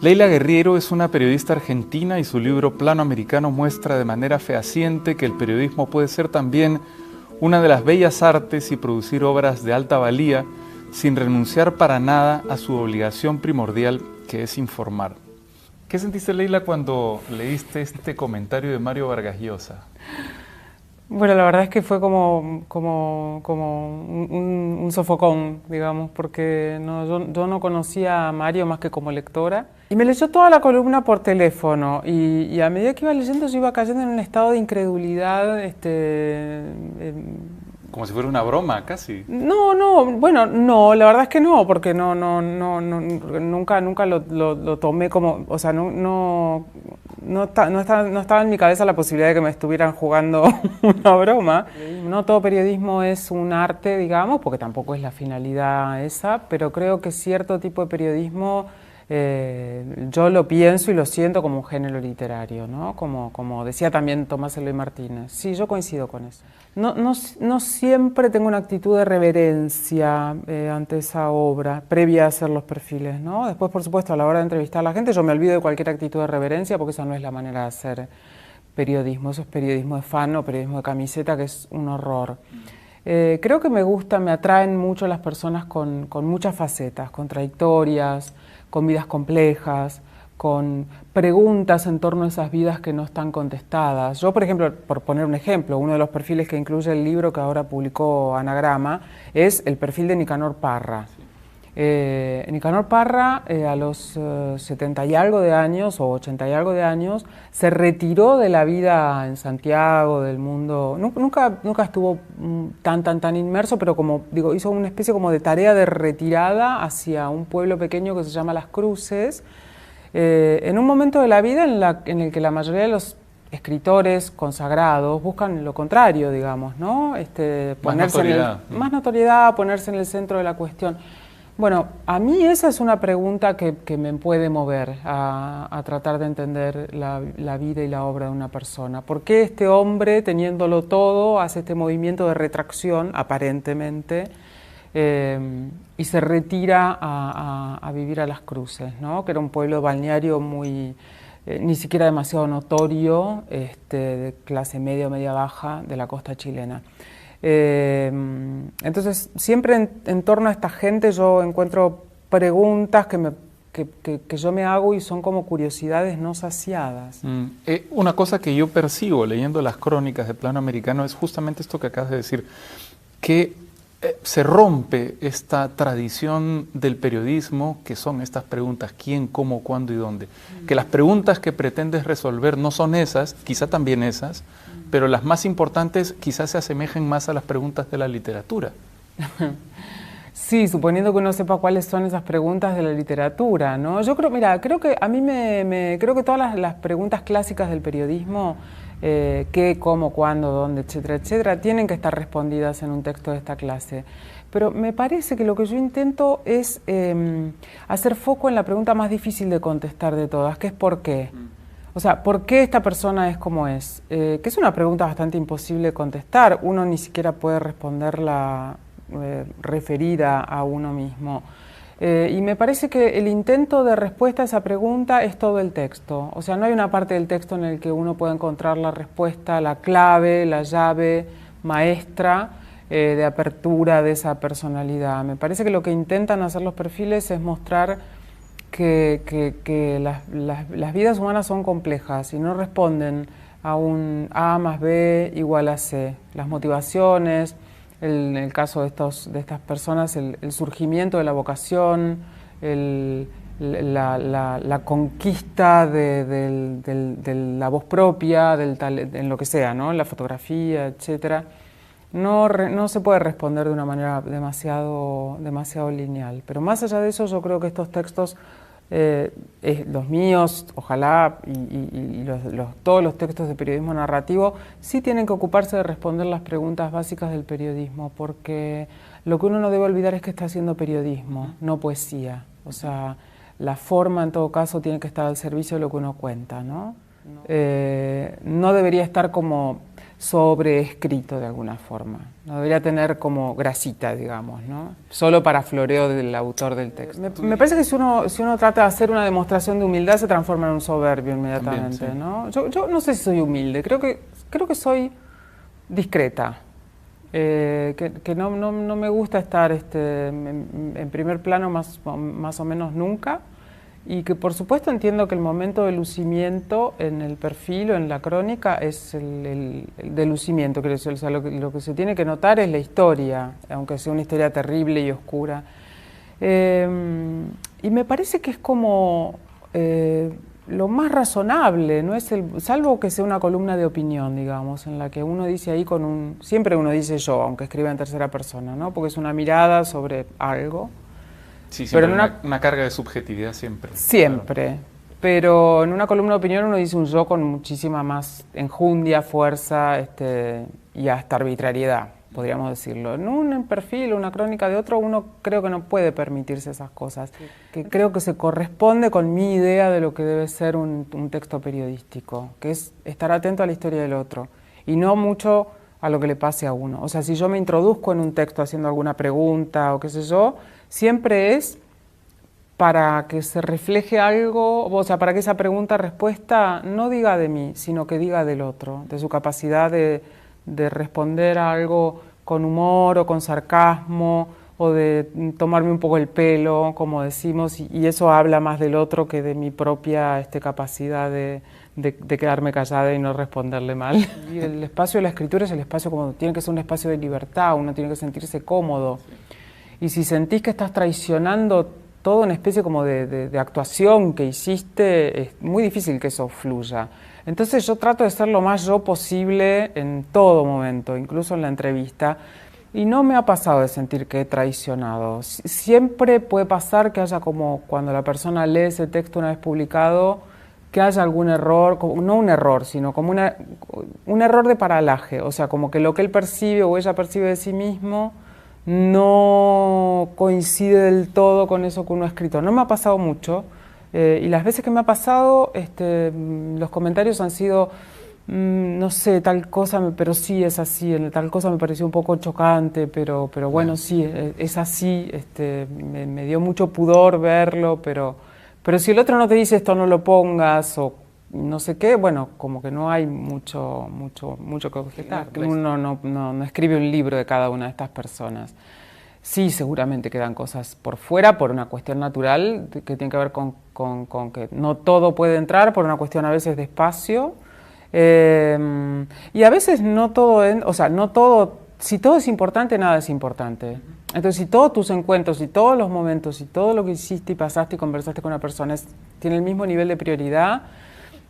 Leila Guerriero es una periodista argentina y su libro Plano Americano muestra de manera fehaciente que el periodismo puede ser también una de las bellas artes y producir obras de alta valía sin renunciar para nada a su obligación primordial, que es informar. ¿Qué sentiste, Leila, cuando leíste este comentario de Mario Vargas Llosa? Bueno, la verdad es que fue como un sofocón, digamos, porque yo no conocía a Mario más que como lectora. Y me leyó toda la columna por teléfono y a medida que iba leyendo yo iba cayendo en un estado de incredulidad. Como si fuera una broma, casi. Bueno, no, la verdad es que no, porque nunca lo tomé como, o sea, no estaba en mi cabeza la posibilidad de que me estuvieran jugando una broma. No todo periodismo es un arte, digamos, porque tampoco es la finalidad esa, pero creo que cierto tipo de periodismo yo lo pienso y lo siento como un género literario, ¿no? Como decía también Tomás Eloy Martínez. Sí, yo coincido con eso. No siempre tengo una actitud de reverencia ante esa obra, previa a hacer los perfiles, ¿no? Después, por supuesto, a la hora de entrevistar a la gente, yo me olvido de cualquier actitud de reverencia porque esa no es la manera de hacer periodismo. Eso es periodismo de fan o periodismo de camiseta, que es un horror. Creo que me atraen mucho las personas con muchas facetas, contradictorias, con vidas complejas, con preguntas en torno a esas vidas que no están contestadas. Yo, por ejemplo, por poner un ejemplo, uno de los perfiles que incluye el libro que ahora publicó Anagrama es el perfil de Nicanor Parra. Nicanor Parra, a los 70 y algo de años, o 80 y algo de años, se retiró de la vida en Santiago, del mundo. Nunca estuvo tan inmerso, pero como digo, hizo una especie como de tarea de retirada hacia un pueblo pequeño que se llama Las Cruces, en un momento de la vida en el que la mayoría de los escritores consagrados buscan lo contrario, digamos, ¿no? Más notoriedad, ponerse en el centro de la cuestión. Bueno, a mí esa es una pregunta que me puede mover a tratar de entender la vida y la obra de una persona. ¿Por qué este hombre, teniéndolo todo, hace este movimiento de retracción, aparentemente, y se retira a vivir a Las Cruces, ¿no? Que era un pueblo balneario muy, ni siquiera demasiado notorio, de clase media o media baja de la costa chilena? Entonces, siempre en torno a esta gente yo encuentro preguntas que yo me hago y son como curiosidades no saciadas. Una cosa que yo percibo leyendo las crónicas de Plano Americano es justamente esto que acabas de decir, que se rompe esta tradición del periodismo, que son estas preguntas: quién, cómo, cuándo y dónde. Que las preguntas que pretendes resolver no son esas, quizá también esas, pero las más importantes quizás se asemejen más a las preguntas de la literatura. Sí, suponiendo que uno sepa cuáles son esas preguntas de la literatura, ¿no? Yo creo, mira, creo que a mí creo que todas las preguntas clásicas del periodismo, qué, cómo, cuándo, dónde, etcétera, tienen que estar respondidas en un texto de esta clase. Pero me parece que lo que yo intento es hacer foco en la pregunta más difícil de contestar de todas, que es ¿por qué? O sea, ¿por qué esta persona es como es? Que es una pregunta bastante imposible de contestar. Uno ni siquiera puede responderla referida a uno mismo. Y me parece que el intento de respuesta a esa pregunta es todo el texto. O sea, no hay una parte del texto en el que uno pueda encontrar la respuesta, la clave, la llave maestra de apertura de esa personalidad. Me parece que lo que intentan hacer los perfiles es mostrar que las vidas humanas son complejas y no responden a un A más B igual a C. Las motivaciones, en el caso de estas personas, el surgimiento de la vocación, la conquista de la voz propia, en lo que sea, ¿no? En la fotografía, etcétera. No se puede responder de una manera demasiado lineal. Pero más allá de eso, yo creo que estos textos, los míos, ojalá, y todos los textos de periodismo narrativo, sí tienen que ocuparse de responder las preguntas básicas del periodismo, porque lo que uno no debe olvidar es que está haciendo periodismo, no poesía. O sea, la forma, en todo caso, tiene que estar al servicio de lo que uno cuenta, ¿no? No debería estar como sobreescrito de alguna forma. No debería tener como grasita, digamos, ¿no? Solo para floreo del autor del texto. Me parece que si uno trata de hacer una demostración de humildad se transforma en un soberbio inmediatamente, también, sí. ¿no? Yo no sé si soy humilde, creo que soy discreta. Que no me gusta estar en primer plano más o menos nunca, y que por supuesto entiendo que el momento de lucimiento en el perfil o en la crónica es el de lucimiento, quiero decir, o sea, lo que se tiene que notar es la historia, aunque sea una historia terrible y oscura. Y me parece que es como lo más razonable, no es salvo que sea una columna de opinión, digamos, en la que uno dice ahí siempre uno dice yo, aunque escriba en tercera persona, ¿no? Porque es una mirada sobre algo. Sí, pero siempre una carga de subjetividad siempre. Siempre. Claro. Pero en una columna de opinión uno dice un yo con muchísima más enjundia, fuerza y hasta arbitrariedad, podríamos decirlo. En un perfil, una crónica de otro, uno creo que no puede permitirse esas cosas. Que creo que se corresponde con mi idea de lo que debe ser un texto periodístico, que es estar atento a la historia del otro y no mucho a lo que le pase a uno. O sea, si yo me introduzco en un texto haciendo alguna pregunta o qué sé yo, siempre es para que se refleje algo, o sea, para que esa pregunta-respuesta no diga de mí, sino que diga del otro, de su capacidad de responder a algo con humor o con sarcasmo, o de tomarme un poco el pelo, como decimos, y eso habla más del otro que de mi propia capacidad de quedarme callada y no responderle mal. Y el espacio de la escritura es el espacio como tiene que ser un espacio de libertad, uno tiene que sentirse cómodo. Y si sentís que estás traicionando toda una especie como de actuación que hiciste, es muy difícil que eso fluya. Entonces yo trato de ser lo más yo posible en todo momento, incluso en la entrevista, y no me ha pasado de sentir que he traicionado. Siempre puede pasar que haya como cuando la persona lee ese texto una vez publicado, que haya algún error, no un error, sino como un error de paralaje, o sea, como que lo que él percibe o ella percibe de sí mismo no coincide del todo con eso que uno ha escrito. No me ha pasado mucho, y las veces que me ha pasado, los comentarios han sido, no sé, tal cosa, pero sí es así, tal cosa me pareció un poco chocante, pero bueno, sí, es así, me dio mucho pudor verlo, pero si el otro no te dice esto no lo pongas, o no sé qué, bueno, como que no hay mucho que objetar. Uno no escribe un libro de cada una de estas personas. Sí, seguramente quedan cosas por fuera por una cuestión natural que tiene que ver con que no todo puede entrar, por una cuestión a veces de espacio. Y a veces no todo, o sea, no todo, si todo es importante, nada es importante. Entonces, si todos tus encuentros, y todos los momentos, y todo lo que hiciste y pasaste y conversaste con una persona tiene el mismo nivel de prioridad,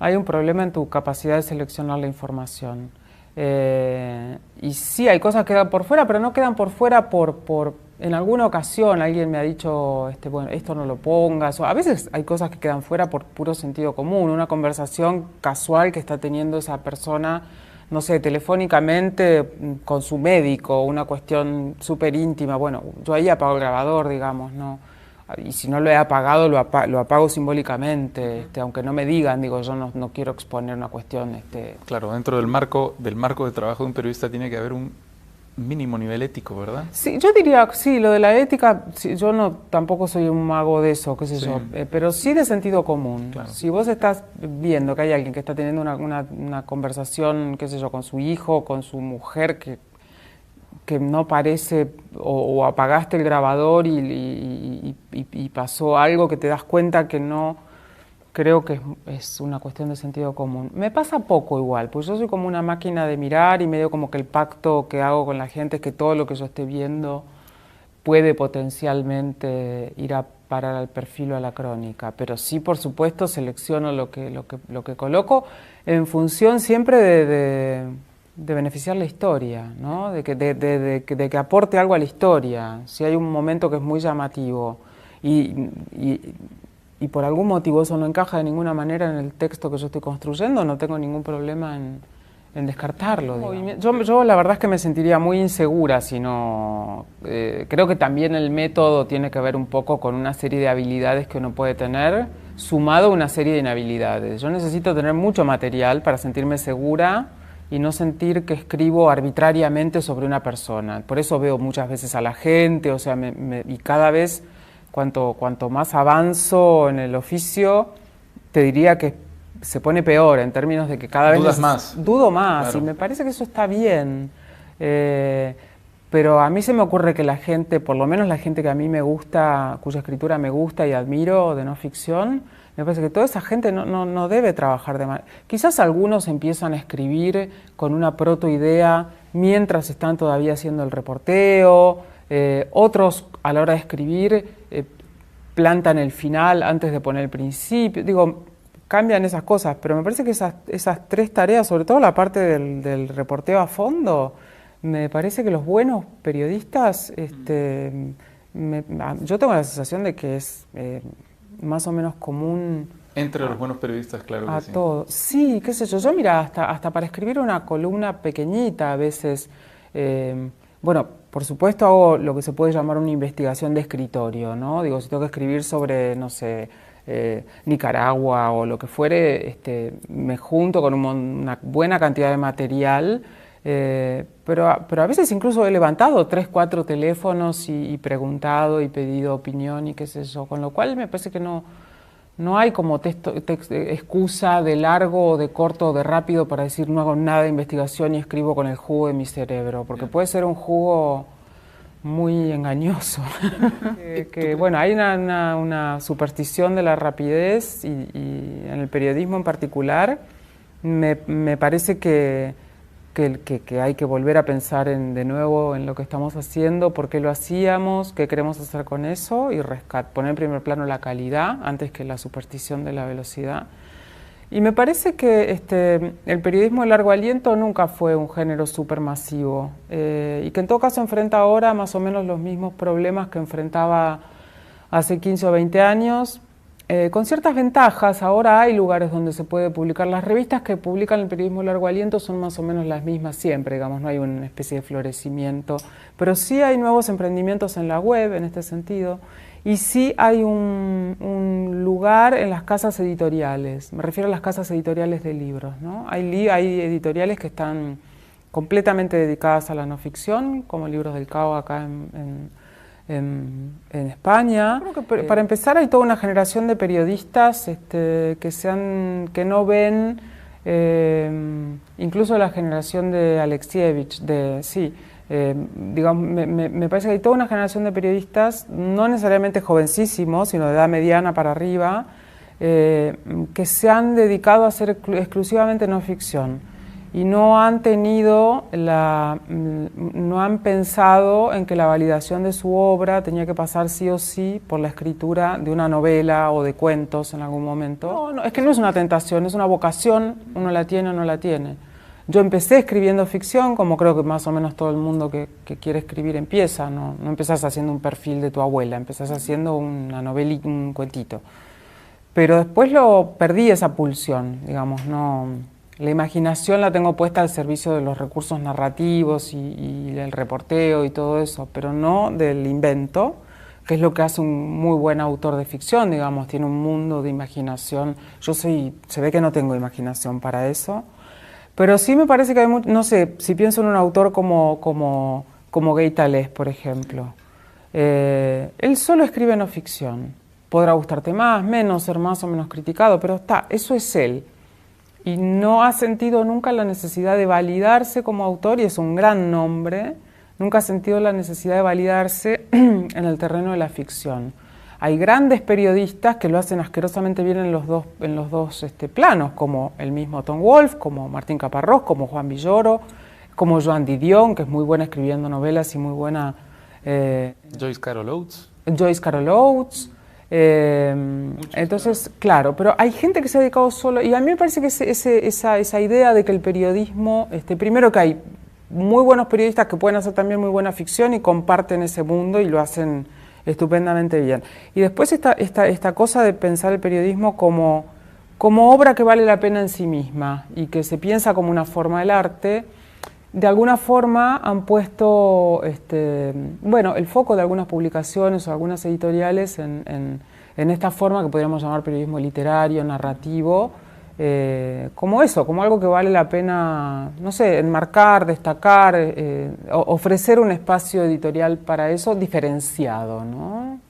hay un problema en tu capacidad de seleccionar la información. Y sí, hay cosas que quedan por fuera, pero no quedan por fuera en alguna ocasión alguien me ha dicho, bueno, esto no lo pongas, o a veces hay cosas que quedan fuera por puro sentido común, una conversación casual que está teniendo esa persona, no sé, telefónicamente con su médico, una cuestión súper íntima, bueno, yo ahí apago el grabador, digamos, ¿no? Y si no lo he apagado, lo apago simbólicamente, aunque no me digan, digo, yo no quiero exponer una cuestión. Claro, dentro del marco de trabajo de un periodista tiene que haber un mínimo nivel ético, ¿verdad? Sí, yo diría, sí, lo de la ética, sí, yo tampoco soy un mago de eso, qué sé Sí. yo, pero sí de sentido común. Claro. Si vos estás viendo que hay alguien que está teniendo una conversación, qué sé yo, con su hijo, con su mujer, que no parece, o apagaste el grabador y pasó algo que te das cuenta que no, creo que es una cuestión de sentido común. Me pasa poco igual, pues yo soy como una máquina de mirar y medio como que el pacto que hago con la gente es que todo lo que yo esté viendo puede potencialmente ir a parar al perfil o a la crónica, pero sí, por supuesto, selecciono lo que coloco en función siempre de beneficiar la historia, ¿no? de que aporte algo a la historia. Si hay un momento que es muy llamativo y por algún motivo eso no encaja de ninguna manera en el texto que yo estoy construyendo, no tengo ningún problema en descartarlo. Yo la verdad es que me sentiría muy insegura si no... creo que también el método tiene que ver un poco con una serie de habilidades que uno puede tener, sumado a una serie de inhabilidades. Yo necesito tener mucho material para sentirme segura y no sentir que escribo arbitrariamente sobre una persona. Por eso veo muchas veces a la gente, o sea, y cada vez cuanto más avanzo en el oficio, te diría que se pone peor en términos de que cada vez... Dudas más. Dudo más, claro. y me parece que eso está bien. Pero a mí se me ocurre que la gente, por lo menos la gente que a mí me gusta, cuya escritura me gusta y admiro de no ficción, me parece que toda esa gente no debe trabajar de manera... Quizás algunos empiezan a escribir con una protoidea mientras están todavía haciendo el reporteo, otros a la hora de escribir plantan el final antes de poner el principio. Digo, cambian esas cosas, pero me parece que esas tres tareas, sobre todo la parte del reporteo a fondo, me parece que los buenos periodistas, yo tengo la sensación de que es más o menos común entre los buenos periodistas, claro a que sí. todos. Sí, qué sé yo, mira, hasta para escribir una columna pequeñita a veces, bueno, por supuesto hago lo que se puede llamar una investigación de escritorio, ¿no? Digo, si tengo que escribir sobre, no sé, Nicaragua o lo que fuere, me junto con una buena cantidad de material, pero a veces incluso he levantado 3, 4 teléfonos y preguntado y pedido opinión y qué sé yo, con lo cual me parece que no hay como excusa de largo o de corto o de rápido para decir no hago nada de investigación y escribo con el jugo de mi cerebro, porque puede ser un jugo muy engañoso. Bueno, hay una superstición de la rapidez y en el periodismo en particular me parece que hay que volver a pensar de nuevo en lo que estamos haciendo, por qué lo hacíamos, qué queremos hacer con eso y poner en primer plano la calidad antes que la superstición de la velocidad. Y me parece que el periodismo de largo aliento nunca fue un género supermasivo y que en todo caso enfrenta ahora más o menos los mismos problemas que enfrentaba hace 15 o 20 años, con ciertas ventajas. Ahora hay lugares donde se puede publicar. Las revistas que publican el periodismo de largo aliento son más o menos las mismas siempre, digamos, no hay una especie de florecimiento, pero sí hay nuevos emprendimientos en la web en este sentido. Y sí hay un lugar en las casas editoriales, me refiero a las casas editoriales de libros, ¿no? Hay editoriales que están completamente dedicadas a la no ficción, como Libros del Cao acá en España. Creo que para empezar hay toda una generación de periodistas que no ven, incluso la generación de Alexievich, digamos, me parece que hay toda una generación de periodistas, no necesariamente jovencísimos, sino de edad mediana para arriba, que se han dedicado a hacer exclusivamente no ficción y no han pensado en que la validación de su obra tenía que pasar sí o sí por la escritura de una novela o de cuentos en algún momento. No, es que no es una tentación, es una vocación, uno la tiene o no la tiene. Yo empecé escribiendo ficción, como creo que más o menos todo el mundo que quiere escribir empieza, no empezás haciendo un perfil de tu abuela, empezás haciendo una novelita, un cuentito. Pero después perdí esa pulsión, digamos, no. La imaginación la tengo puesta al servicio de los recursos narrativos y del reporteo y todo eso, pero no del invento, que es lo que hace un muy buen autor de ficción, digamos, tiene un mundo de imaginación. Se ve que no tengo imaginación para eso. Pero sí me parece que hay no sé, si pienso en un autor como Gay Talés, por ejemplo, él solo escribe no ficción. Podrá gustarte más, menos, ser más o menos criticado, pero eso es él. Y no ha sentido nunca la necesidad de validarse como autor, y es un gran nombre, nunca ha sentido la necesidad de validarse en el terreno de la ficción. Hay grandes periodistas que lo hacen asquerosamente bien en los dos planos, como el mismo Tom Wolfe, como Martín Caparrós, como Juan Villoro, como Joan Didion, que es muy buena escribiendo novelas y muy buena... Joyce Carol Oates. Joyce Carol Oates. Entonces, claro, pero hay gente que se ha dedicado solo, y a mí me parece que esa idea de que el periodismo, primero que hay muy buenos periodistas que pueden hacer también muy buena ficción y comparten ese mundo y lo hacen estupendamente bien. Y después esta cosa de pensar el periodismo como obra que vale la pena en sí misma y que se piensa como una forma del arte, de alguna forma han puesto el foco de algunas publicaciones o algunas editoriales en esta forma que podríamos llamar periodismo literario, narrativo, como eso, como algo que vale la pena, no sé, enmarcar, destacar, ofrecer un espacio editorial para eso diferenciado, ¿no?